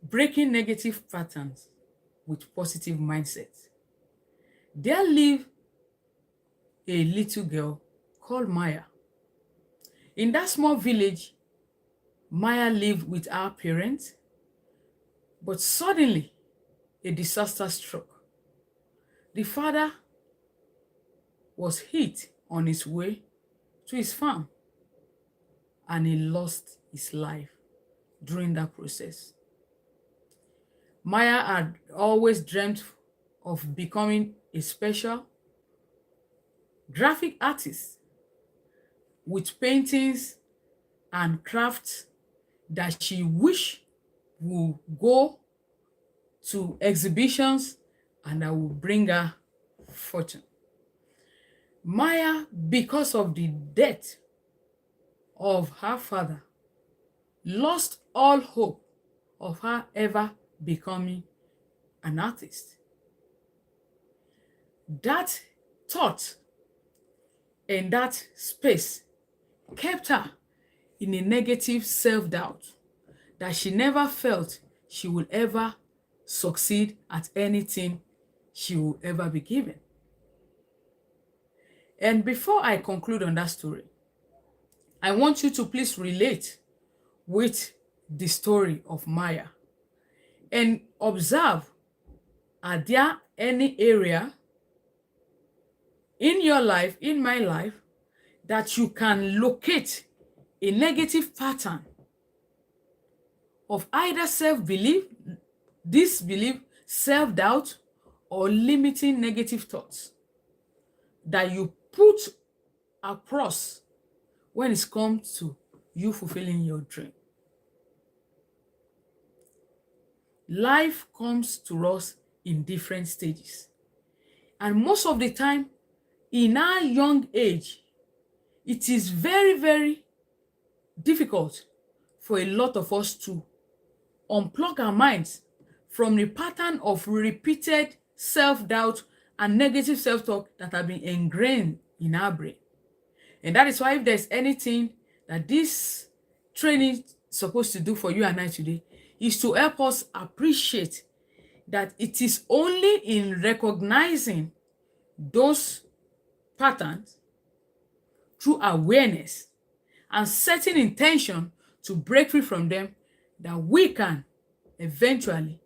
breaking negative patterns with positive mindset. There lived a little girl called Maya. In that small village, Maya lived with her parents, but suddenly a disaster struck. The father was hit on his way to his farm and he lost his life during that process. Maya had always dreamt of becoming a special graphic artist with paintings and crafts that she wished would go to exhibitions and that would bring her fortune. Maya, because of the death of her father, lost all hope of her ever becoming an artist. That thought and that space kept her in a negative self-doubt that she never felt she would ever succeed at anything she will ever be given. And before I conclude on that story, I want you to please relate with the story of Maya and observe, are there any area in your life, in my life, that you can locate a negative pattern of either self-belief, disbelief, self-doubt, or limiting negative thoughts that you put across when it comes to you fulfilling your dream. Life comes to us in different stages. And most of the time, in our young age, it is very, very difficult for a lot of us to unplug our minds from the pattern of repeated self-doubt and negative self-talk that have been ingrained in our brain. And that is why if there's anything that this training is supposed to do for you and I today, is to help us appreciate that it is only in recognizing those patterns through awareness and setting intention to break free from them that we can eventually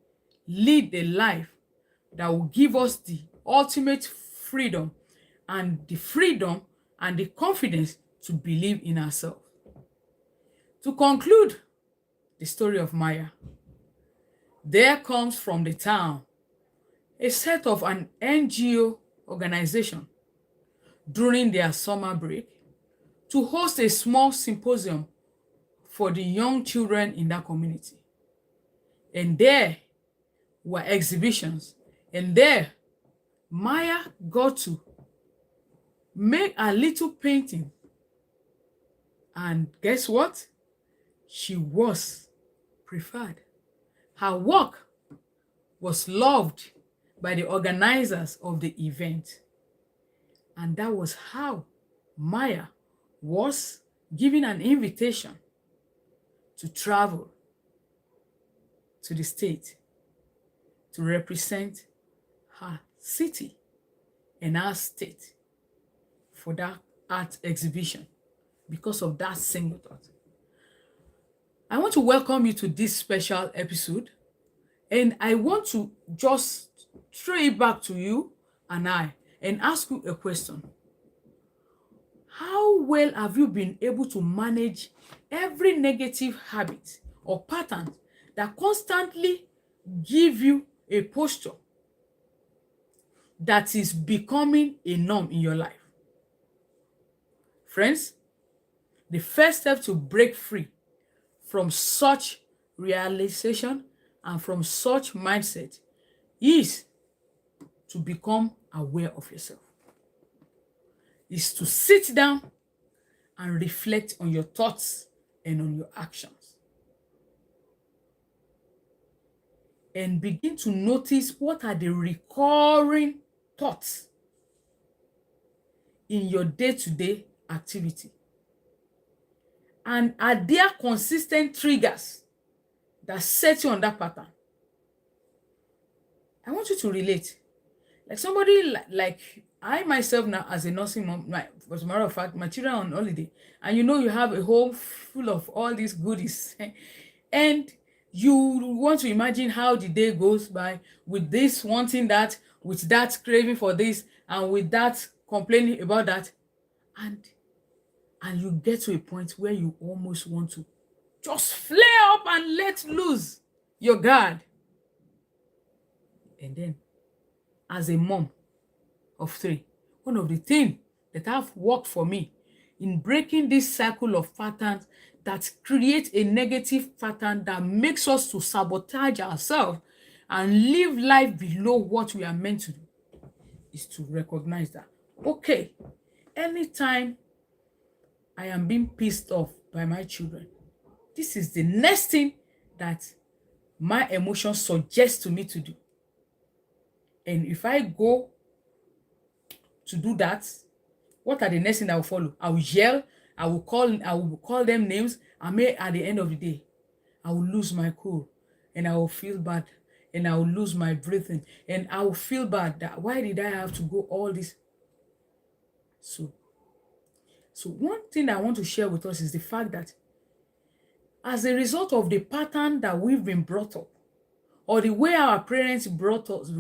lead a life that will give us the ultimate freedom and the confidence to believe in ourselves. To conclude the story of Maya, there comes from the town a set of an NGO organization during their summer break to host a small symposium for the young children in that community. And there were exhibitions, and there Maya got to make a little painting. And guess what? She was preferred. Her work was loved by the organizers of the event. And that was how Maya was given an invitation to travel to the state to represent her city and her state for that art exhibition because of that single thought. I want to welcome you to this special episode, and I want to just throw it back to you and I and ask you a question. How well have you been able to manage every negative habit or pattern that constantly give you a posture that is becoming a norm in your life? Friends, the first step to break free from such realization and from such mindset is to become aware of yourself. Is to sit down and reflect on your thoughts and on your actions. And begin to notice what are the recurring thoughts in your day-to-day activity. And are there consistent triggers that sets you on that pattern. I want you to relate. Like somebody like I myself now as a nursing mom, as a matter of fact, my children are on holiday, and you have a home full of all these goodies, and you want to imagine how the day goes by with this wanting that, with that craving for this, and with that complaining about that, and you get to a point where you almost want to just flare up and let loose your guard. And then, as a mom of 3, one of the things that have worked for me in breaking this cycle of patterns that create a negative pattern that makes us to sabotage ourselves and live life below what we are meant to do is to recognize that, okay, anytime I am being pissed off by my children, this is the next thing that my emotions suggest to me to do. And if I go to do that, what are the next thing that will follow? I will yell, I will call them names, and at the end of the day, I will lose my cool, and I will feel bad, and I will lose my breathing, and I will feel bad that why did I have to go all this? So one thing I want to share with us is the fact that as a result of the pattern that we've been brought up, or the way our parents brought us,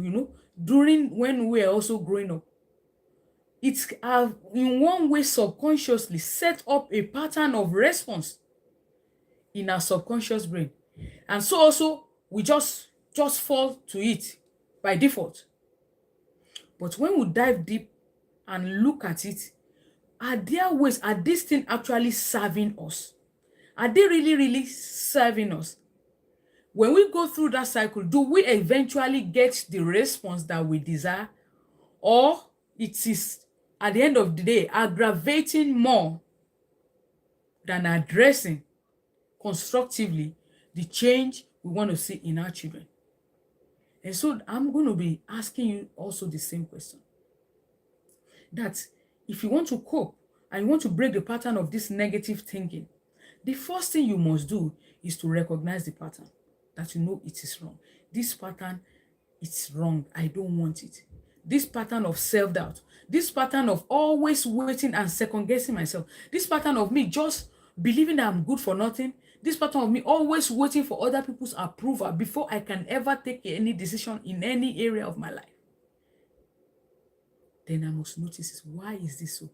during when we were also growing up, it's in one way subconsciously set up a pattern of response in our subconscious brain. And so also we just fall to it by default. But when we dive deep and look at it, are this thing actually serving us? Are they really serving us? When we go through that cycle, do we eventually get the response that we desire? Or it is, at the end of the day, aggravating more than addressing constructively the change we want to see in our children? And so I'm going to be asking you also the same question. That if you want to cope and you want to break the pattern of this negative thinking, the first thing you must do is to recognize the pattern, that you know it is wrong. This pattern, it's wrong. I don't want it. This pattern of self-doubt, this pattern of always waiting and second-guessing myself, this pattern of me just believing that I'm good for nothing, this pattern of me always waiting for other people's approval before I can ever take any decision in any area of my life. Then I must notice, why is this so?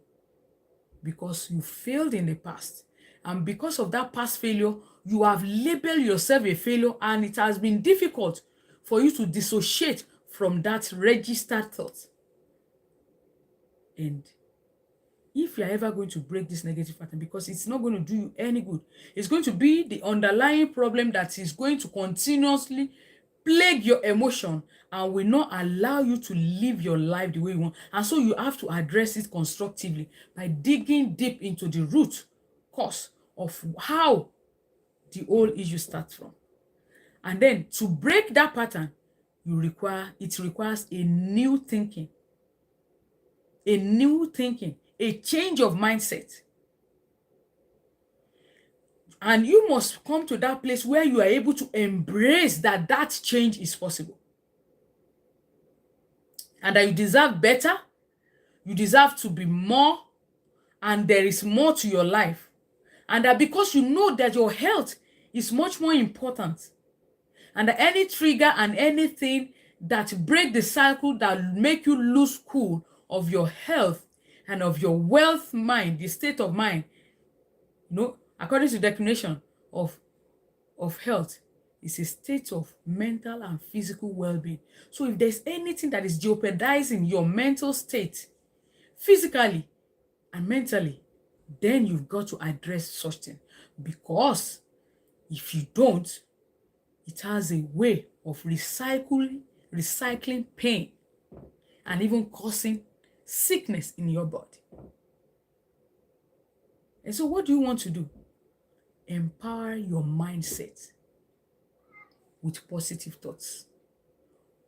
Because you failed in the past. And because of that past failure, you have labeled yourself a failure, and it has been difficult for you to dissociate from that registered thought. And if you're ever going to break this negative pattern, because it's not going to do you any good, it's going to be the underlying problem that is going to continuously plague your emotion and will not allow you to live your life the way you want. And so you have to address it constructively by digging deep into the root cause of how the whole issue starts from. And then to break that pattern, it requires a new thinking, a change of mindset. And you must come to that place where you are able to embrace that change is possible. And that you deserve better, you deserve to be more, and there is more to your life. And that because you know that your health is much more important, and that any trigger and anything that break the cycle that make you lose cool of your health and of your wealth mind, the state of mind, according to the definition of health, is a state of mental and physical well-being. So if there's anything that is jeopardizing your mental state, physically and mentally, then you've got to address such thing. Because if you don't, it has a way of recycling pain and even causing sickness in your body. And so what do you want to do? Empower your mindset with positive thoughts,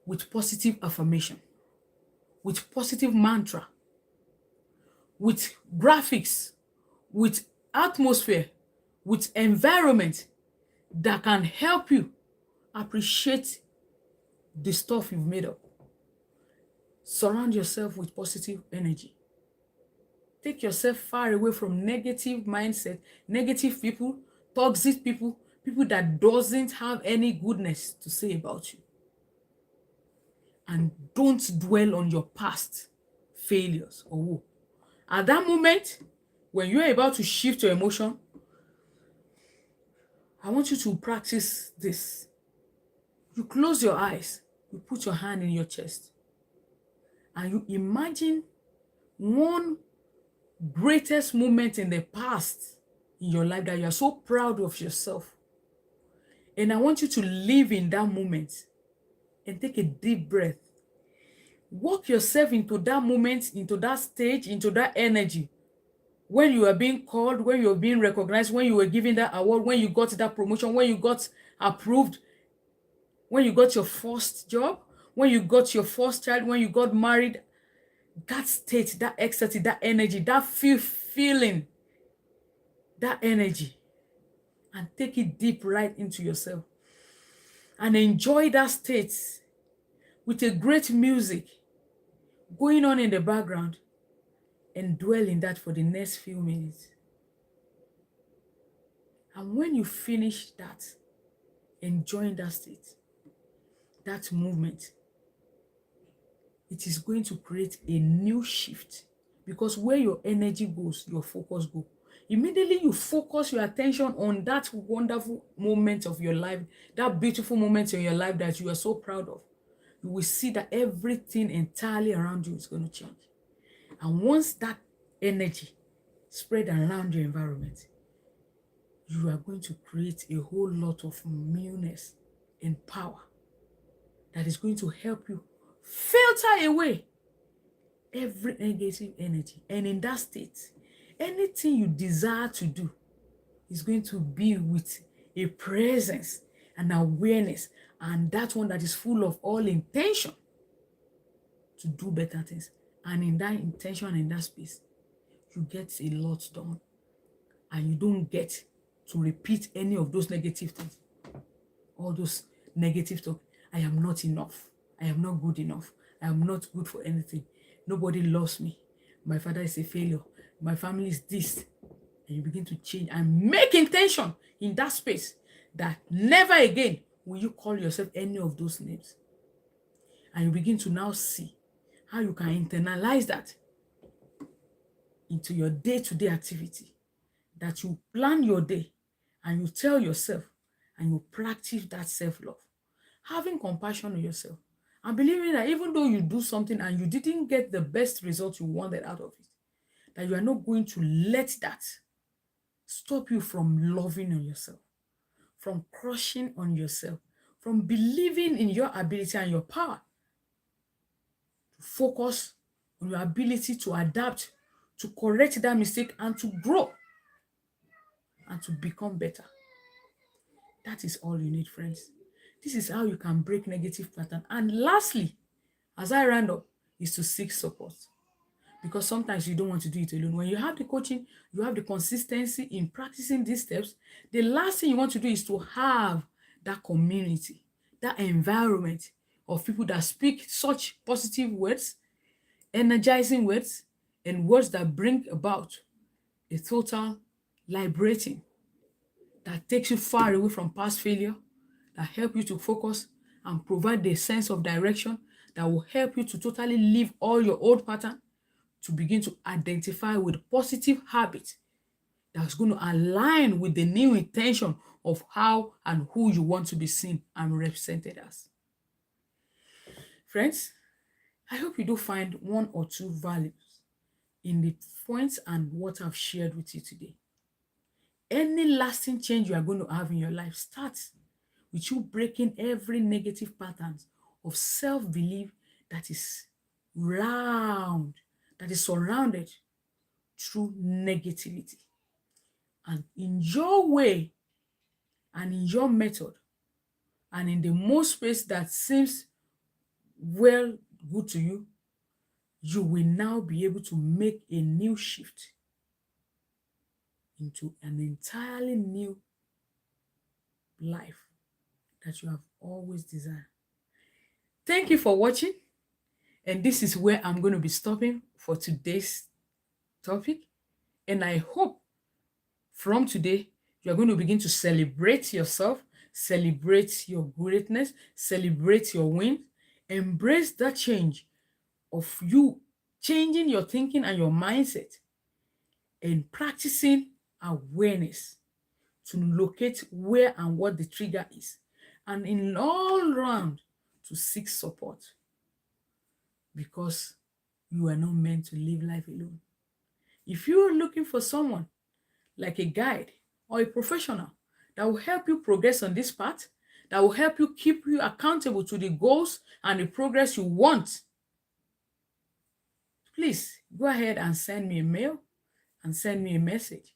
with positive affirmation, with positive mantra, with graphics, with atmosphere, with environment that can help you Appreciate the stuff you've made up. Surround yourself with positive energy. Take yourself far away from negative mindset, negative people, toxic people, people that doesn't have any goodness to say about you. And don't dwell on your past failures or woe. At that moment, when you're about to shift your emotion, I want you to practice this. You close your eyes, you put your hand in your chest, and you imagine one greatest moment in the past in your life that you are so proud of yourself. And I want you to live in that moment and take a deep breath. Walk yourself into that moment, into that stage, into that energy. When you are being called, when you're being recognized, when you were given that award, when you got that promotion, when you got approved, when you got your first job, when you got your first child, when you got married, that state, that ecstasy, that energy, that feeling, that energy, and take it deep right into yourself and enjoy that state with a great music going on in the background, and dwell in that for the next few minutes. And when you finish that, enjoying that state, that movement, it is going to create a new shift, because where your energy goes, your focus goes. Immediately you focus your attention on that wonderful moment of your life, that beautiful moment in your life that you are so proud of. You will see that everything entirely around you is going to change. And once that energy spread around your environment, you are going to create a whole lot of newness and power that is going to help you filter away every negative energy. And in that state, anything you desire to do is going to be with a presence and awareness, and that one that is full of all intention to do better things. And in that intention and in that space, you get a lot done, and you don't get to repeat any of those negative things. All those negative talk. I am not enough. I am not good enough. I am not good for anything. Nobody loves me. My father is a failure. My family is this. And you begin to change and make intention in that space that never again will you call yourself any of those names. And you begin to now see how you can internalize that into your day-to-day activity, that you plan your day and you tell yourself and you practice that self-love, having compassion on yourself, and believing that even though you do something and you didn't get the best result you wanted out of it, that you are not going to let that stop you from loving on yourself, from crushing on yourself, from believing in your ability and your power to focus on your ability to adapt, to correct that mistake, and to grow and to become better. That is all you need, friends. This is how you can break negative pattern. And lastly, as I round up, is to seek support. Because sometimes you don't want to do it alone. When you have the coaching, you have the consistency in practicing these steps, the last thing you want to do is to have that community, that environment of people that speak such positive words, energizing words, and words that bring about a total liberating, that takes you far away from past failure, that help you to focus and provide a sense of direction that will help you to totally leave all your old pattern, to begin to identify with positive habits that's going to align with the new intention of how and who you want to be seen and represented as. Friends, I hope you do find one or two values in the points and what I've shared with you today. Any lasting change you are going to have in your life starts with you breaking every negative pattern of self-belief that is round, that is surrounded through negativity. And in your way and in your method and in the most space that seems well good to you, you will now be able to make a new shift into an entirely new life that you have always desired. Thank you for watching. And this is where I'm going to be stopping for today's topic. And I hope from today, you're going to begin to celebrate yourself, celebrate your greatness, celebrate your win, embrace that change of you changing your thinking and your mindset and practicing awareness to locate where and what the trigger is. And in all round, to seek support because you are not meant to live life alone. If you are looking for someone like a guide or a professional that will help you progress on this path, that will help you keep you accountable to the goals and the progress you want, please go ahead and send me a mail and send me a message.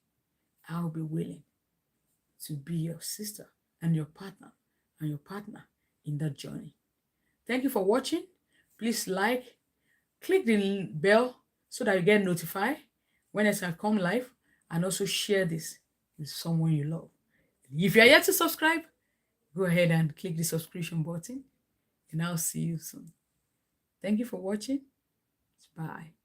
I'll be willing to be your sister and your partner in that journey. Thank you for watching. Please like, click the bell so that you get notified when I come live, and also share this with someone you love. If you're yet to subscribe, go ahead and click the subscription button, and I'll see you soon. Thank you for watching. Bye.